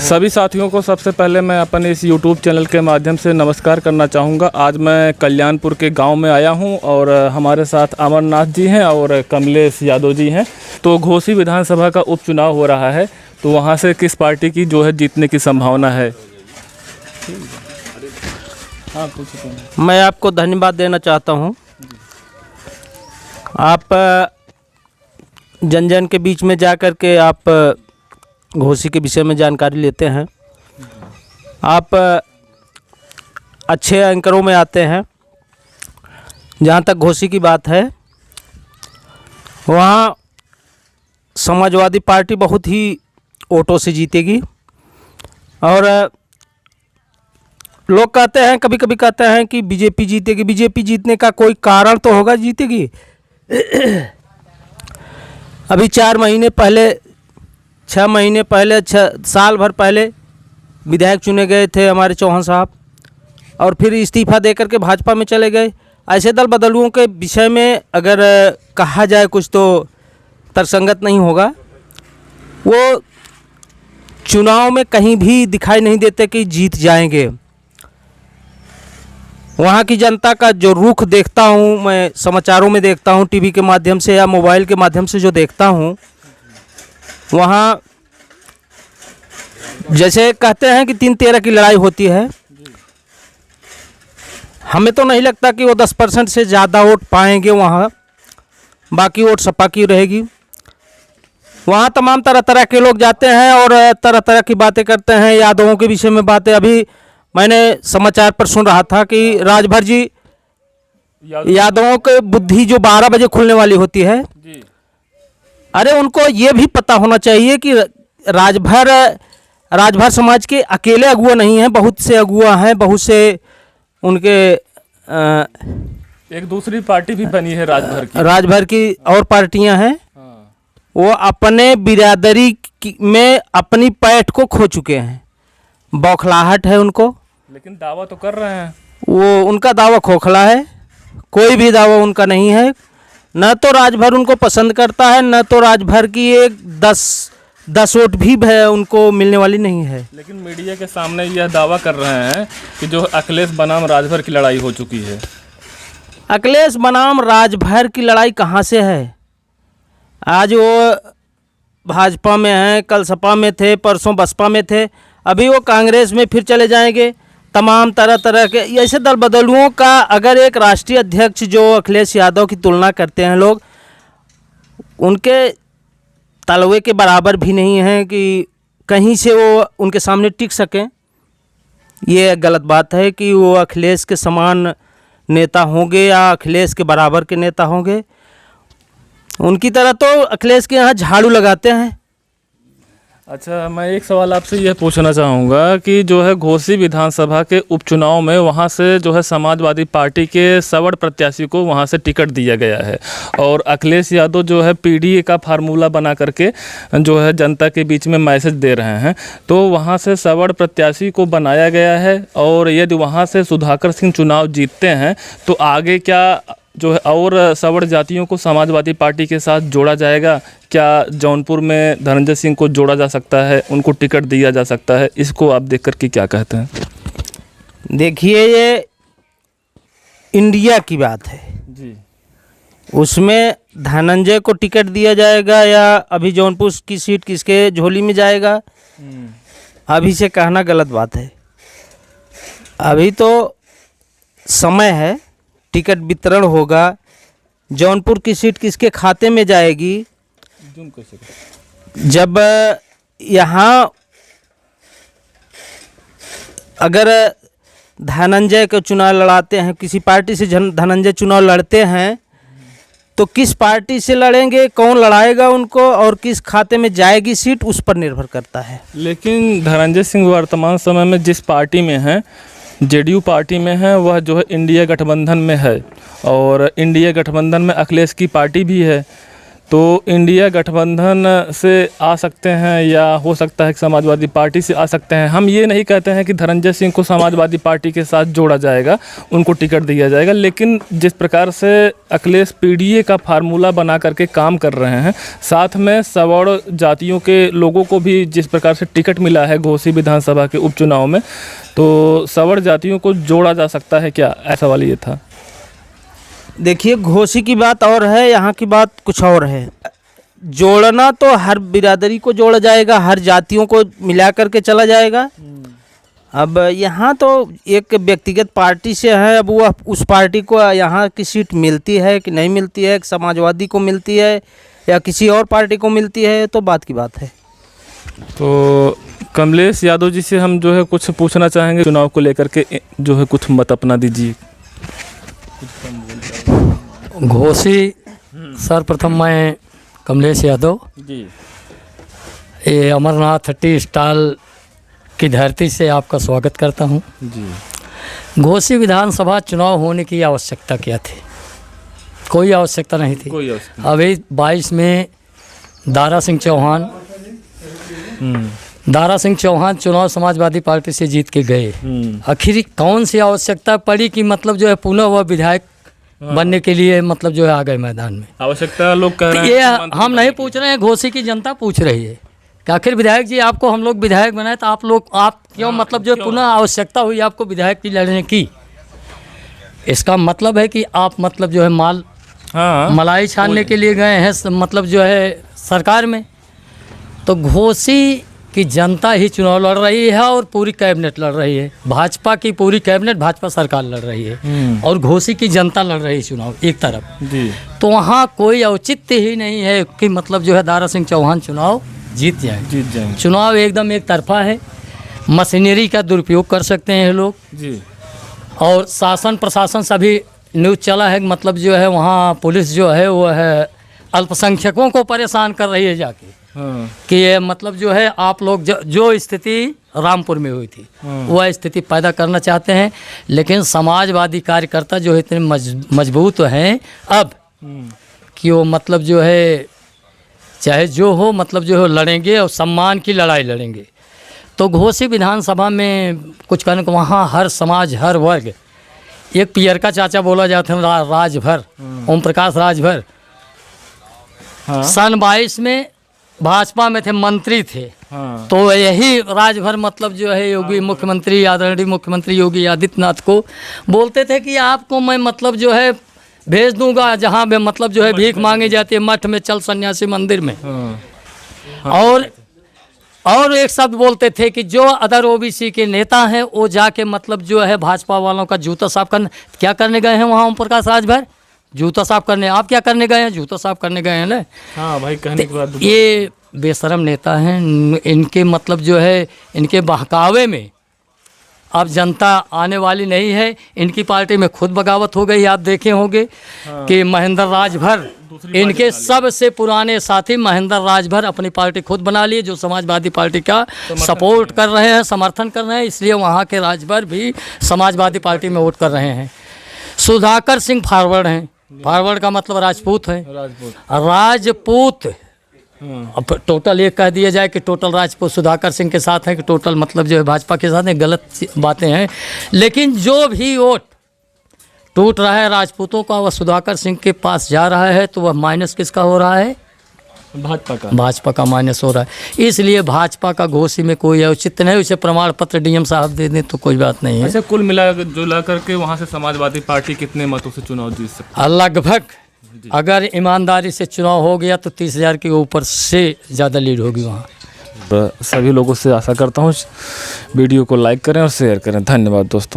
सभी साथियों को सबसे पहले मैं अपन इस YouTube चैनल के माध्यम से नमस्कार करना चाहूँगा। आज मैं कल्याणपुर के गांव में आया हूं और हमारे साथ अमरनाथ जी हैं और कमलेश यादव जी हैं। तो घोसी विधानसभा का उपचुनाव हो रहा है, तो वहां से किस पार्टी की जो है जीतने की संभावना है? मैं आपको धन्यवाद देना चाहता हूं। आप जन जन के बीच में जा कर के आप घोसी के विषय में जानकारी लेते हैं। आप अच्छे एंकरों में आते हैं। जहाँ तक घोसी की बात है, वहाँ समाजवादी पार्टी बहुत ही वोटों से जीतेगी। और लोग कहते हैं, कभी कभी कहते हैं कि बीजेपी जीतेगी। बीजेपी जीतने का कोई कारण तो होगा, जीतेगी। अभी 4 महीने पहले, 6 महीने पहले, साल भर पहले विधायक चुने गए थे हमारे चौहान साहब, और फिर इस्तीफा देकर के भाजपा में चले गए। ऐसे दल बदलुओं के विषय में अगर कहा जाए कुछ तो तर्कसंगत नहीं होगा। वो चुनाव में कहीं भी दिखाई नहीं देते कि जीत जाएंगे। वहाँ की जनता का जो रुख देखता हूँ मैं, समाचारों में देखता हूँ, टीवी के माध्यम से या मोबाइल के माध्यम से जो देखता हूँ, वहाँ जैसे कहते हैं कि 3-13 की लड़ाई होती है। हमें तो नहीं लगता कि वो 10% से ज़्यादा वोट पाएंगे। वहाँ बाकी वोट सपा की रहेगी। वहाँ तमाम तरह तरह के लोग जाते हैं और तरह तरह की बातें करते हैं, यादवों के विषय में बातें। अभी मैंने समाचार पर सुन रहा था कि राजभर जी, यादवों के बुद्धि जो 12 बजे खुलने वाली होती है जी। अरे उनको ये भी पता होना चाहिए कि राजभर समाज के अकेले अगुआ नहीं हैं, बहुत से अगुआ हैं, बहुत से उनके एक दूसरी पार्टी भी बनी है राजभर की और पार्टियां हैं। वो अपने बिरादरी में अपनी पैठ को खो चुके हैं। बौखलाहट है उनको, लेकिन दावा तो कर रहे हैं। वो उनका दावा खोखला है। कोई भी दावा उनका नहीं है। न तो राजभर उनको पसंद करता है, न तो राजभर की एक 10 वोट भी उनको मिलने वाली नहीं है। लेकिन मीडिया के सामने यह दावा कर रहे हैं कि जो अखिलेश बनाम राजभर की लड़ाई हो चुकी है। अखिलेश बनाम राजभर की लड़ाई कहाँ से है? आज वो भाजपा में हैं, कल सपा में थे, परसों बसपा में थे, अभी वो कांग्रेस में फिर चले जाएंगे। तमाम तरह तरह के ऐसे दल बदलुओं का अगर एक राष्ट्रीय अध्यक्ष जो अखिलेश यादव की तुलना करते हैं लोग, उनके तलवे के बराबर भी नहीं है कि कहीं से वो उनके सामने टिक सकें। ये गलत बात है कि वो अखिलेश के समान नेता होंगे या अखिलेश के बराबर के नेता होंगे। उनकी तरह तो अखिलेश के यहाँ झाड़ू लगाते हैं। अच्छा, मैं एक सवाल आपसे यह पूछना चाहूँगा कि जो है घोसी विधानसभा के उपचुनाव में वहाँ से जो है समाजवादी पार्टी के सवर्ण प्रत्याशी को वहाँ से टिकट दिया गया है और अखिलेश यादव जो है पीडीए का फार्मूला बना करके जो है जनता के बीच में मैसेज दे रहे हैं। तो वहाँ से सवर्ण प्रत्याशी को बनाया गया है और यदि वहाँ से सुधाकर सिंह चुनाव जीतते हैं तो आगे क्या जो है और सवर्ण जातियों को समाजवादी पार्टी के साथ जोड़ा जाएगा? क्या जौनपुर में धनंजय सिंह को जोड़ा जा सकता है, उनको टिकट दिया जा सकता है? इसको आप देख कर के क्या कहते हैं? देखिए, ये इंडिया की बात है जी। उसमें धनंजय को टिकट दिया जाएगा या अभी जौनपुर की सीट किसके झोली में जाएगा, अभी से कहना गलत बात है। अभी तो समय है, टिकट वितरण होगा, जौनपुर की सीट किसके खाते में जाएगी। जब यहाँ अगर धनंजय को चुनाव लड़ाते हैं, किसी पार्टी से धनंजय चुनाव लड़ते हैं, तो किस पार्टी से लड़ेंगे, कौन लड़ाएगा उनको और किस खाते में जाएगी सीट, उस पर निर्भर करता है। लेकिन धनंजय सिंह वर्तमान समय में जिस पार्टी में हैं, जेडीयू पार्टी में है, वह जो है इंडिया गठबंधन में है और इंडिया गठबंधन में अखिलेश की पार्टी भी है। तो इंडिया गठबंधन से आ सकते हैं या हो सकता है कि समाजवादी पार्टी से आ सकते हैं। हम ये नहीं कहते हैं कि धनंजय सिंह को समाजवादी पार्टी के साथ जोड़ा जाएगा, उनको टिकट दिया जाएगा, लेकिन जिस प्रकार से अखिलेश पीडीए का फार्मूला बना करके काम कर रहे हैं, साथ में सवर्ण जातियों के लोगों को भी जिस प्रकार से टिकट मिला है घोसी विधानसभा के उपचुनाव में, तो सवर्ण जातियों को जोड़ा जा सकता है क्या? ऐसा सवाल ये था। देखिए, घोसी की बात और है, यहाँ की बात कुछ और है। जोड़ना तो हर बिरादरी को जोड़ा जाएगा, हर जातियों को मिला करके चला जाएगा। अब यहाँ तो एक व्यक्तिगत पार्टी से है, अब वह उस पार्टी को यहाँ की सीट मिलती है कि नहीं मिलती है, समाजवादी को मिलती है या किसी और पार्टी को मिलती है, तो बात की बात है। तो कमलेश यादव जी से हम जो है कुछ पूछना चाहेंगे चुनाव को लेकर के, जो है कुछ मत अपना दीजिए। घोसी, सर्वप्रथम मैं कमलेश यादव जी, ये अमरनाथ टी स्टॉल की धरती से आपका स्वागत करता हूँ। जी। घोसी विधानसभा चुनाव होने की आवश्यकता क्या थी? कोई आवश्यकता नहीं थी। कोई आवश्यकता अभी 22 में दारा सिंह चौहान चुनाव समाजवादी पार्टी से जीत के गए। आखिर कौन सी आवश्यकता पड़ी कि मतलब जो है पुनः वह विधायक बनने के लिए मतलब जो है आ गए मैदान में? आवश्यकता लोग कह रहे ये हैं, हम नहीं पूछ रहे हैं, घोसी की जनता पूछ रही है कि आखिर विधायक जी आपको हम लोग विधायक बनाए तो आप क्यों मतलब जो पुनः आवश्यकता हुई आपको विधायक की लड़ने की? इसका मतलब है कि आप मतलब जो है मलाई छानने के लिए गए हैं मतलब जो है सरकार में। तो घोसी की जनता ही चुनाव लड़ रही है और पूरी कैबिनेट लड़ रही है, भाजपा की पूरी कैबिनेट, भाजपा सरकार लड़ रही है और घोसी की जनता लड़ रही है चुनाव एक तरफ जी। तो वहाँ कोई औचित्य ही नहीं है कि मतलब जो है दारा सिंह चौहान चुनाव जीत जाए। चुनाव एकदम एक तरफा है, मशीनरी का दुरुपयोग कर सकते हैं ये लोग जी। और शासन प्रशासन सभी न्यूज़ चला है मतलब जो है वहाँ पुलिस जो है वो है अल्पसंख्यकों को परेशान कर रही है जाके कि ये मतलब जो है आप लोग जो स्थिति रामपुर में हुई थी वह स्थिति पैदा करना चाहते हैं। लेकिन समाजवादी कार्यकर्ता जो इतने मजबूत हैं अब कि वो मतलब जो है चाहे जो हो मतलब जो है लड़ेंगे और सम्मान की लड़ाई लड़ेंगे। तो घोसी विधानसभा में कुछ कहने को वहाँ हर समाज हर वर्ग, एक पियर का चाचा बोला जाता है राजभर, ओम प्रकाश राजभर सन 22 में भाजपा में थे, मंत्री थे। तो यही राजभर मतलब जो है योगी मुख्यमंत्री आदरणीय मुख्यमंत्री योगी आदित्यनाथ को बोलते थे कि आपको मैं मतलब जो है भेज दूंगा जहाँ पे मतलब जो है भीख मांगी जाती है मठ में, चल सन्यासी मंदिर में। और एक शब्द बोलते थे कि जो अदर ओबीसी के नेता हैं वो जाके मतलब जो है भाजपा वालों का जूता साफ करने, क्या करने गए हैं वहाँ ओम प्रकाश राजभर? जूता साफ करने। आप क्या करने गए हैं? जूता साफ करने गए हैं ना। हाँ भाई, कहने के बाद ये बेशरम नेता हैं, इनके मतलब जो है इनके बहकावे में अब जनता आने वाली नहीं है। इनकी पार्टी में खुद बगावत हो गई, आप देखे होंगे कि महेंद्र राजभर, इनके सबसे पुराने साथी महेंद्र राजभर अपनी पार्टी खुद बना लिए, जो समाजवादी पार्टी का सपोर्ट कर रहे हैं, समर्थन कर रहे हैं। इसलिए वहाँ के राजभर भी समाजवादी पार्टी में वोट कर रहे हैं। सुधाकर सिंह फॉरवर्ड हैं, फॉरवर्ड का मतलब राजपूत है, राजपूत। अब टोटल ये कह दिया जाए कि टोटल राजपूत सुधाकर सिंह के साथ है कि टोटल मतलब जो है भाजपा के साथ है, गलत बातें हैं। लेकिन जो भी वोट टूट रहा है राजपूतों का वह सुधाकर सिंह के पास जा रहा है, तो वह माइनस किसका हो रहा है? भाजपा का माइनस हो रहा है। इसलिए भाजपा का घोसी में कोई औचित्य नहीं। उसे प्रमाण पत्र डीएम साहब दे दें तो कोई बात नहीं है। अच्छा, कुल मिला जुला करके वहाँ से समाजवादी पार्टी कितने मतों से चुनाव जीत सकती है? लगभग अगर ईमानदारी से चुनाव हो गया तो 30,000 के ऊपर से ज़्यादा लीड होगी वहाँ। सभी लोगों से आशा करता हूँ वीडियो को लाइक करें और शेयर करें। धन्यवाद दोस्तों।